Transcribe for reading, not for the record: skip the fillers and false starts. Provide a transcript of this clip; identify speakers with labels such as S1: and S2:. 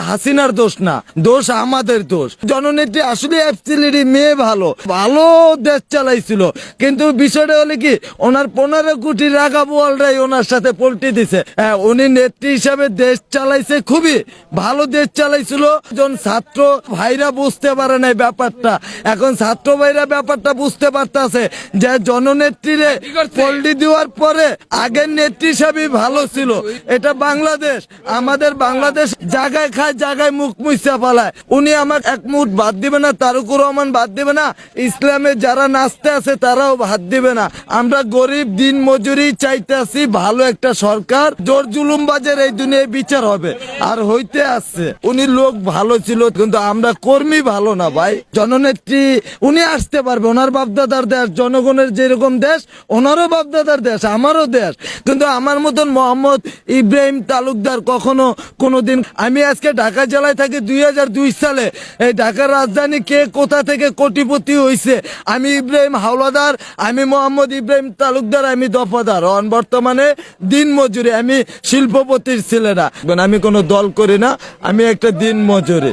S1: হাসিনার দোষ না, দোষ আমাদের দোষ। জননেত্রী আসলে অ্যাবসলিউটলি মেয়ে ভালো ভালো দেশ চালাইছিল, কিন্তু বিষয়টা হলে কি ওনার 15 কোটি রাগা বোয়ালরাই ওনার সাথে পল্টি দিছে। হ্যাঁ, উনি নেত্রী হিসাবে দেশ চালাইছে, খুবই ভালো দেশ চালাইছিল। যখন ছাত্র ভাইরা বুঝতে পারে নাই ব্যাপারটা, এখন ছাত্র ভাইরা ব্যাপারটা বুঝতে পারতেছে যে জননেত্রীরে পল্টি দেওয়ার পরে আগের নেত্রী হিসাবে ভালো ছিল। এটা বাংলাদেশ, আমাদের বাংলাদেশ জায়গায় খায় জায়গায় মুখ মুইসা পালায়। উনি আমার এক মুঠ বাদ দিবে না, তারুকুর রহমান বাদ দিবে না, ইসলামে যারা নাচতে আছে তারাও বাদ দিবে না। আমরা গরিব দিন মজুরি চাইতে আছি ভালো একটা সরকার, জোর জুলুমবাজের এই দুনিয়ায় বিচার হবে আর হইতে আসছে। উনি লোক ভালো ছিল, কিন্তু আমরা কর্মী ভালো না ভাই। জননেত্রী উনি আসতে পারবে, ওনার বাপদাদার দেশ, জনগণের যেরকম দেশ ওনারও বাপদাদার দেশ, আমারও দেশ। কিন্তু আমার মতন মোহাম্মদ ইব্রাহিম তালুকদার কখনো কোনোদিন, আমি আজকে ঢাকা জেলায় থাকি 2002 সালে, এই ঢাকার রাজধানী কে কোথা থেকে কোটিপতি হয়েছে, আমি ইব্রাহিম হাওলাদার, আমি মোহাম্মদ ইব্রাহিম তালুকদার, আমি দফাদার, বর্তমানে দিন মজুরি, আমি শিল্পপতির ছেলেরা। আমি কোনো দল করি না, আমি একটা দিন মজুরি।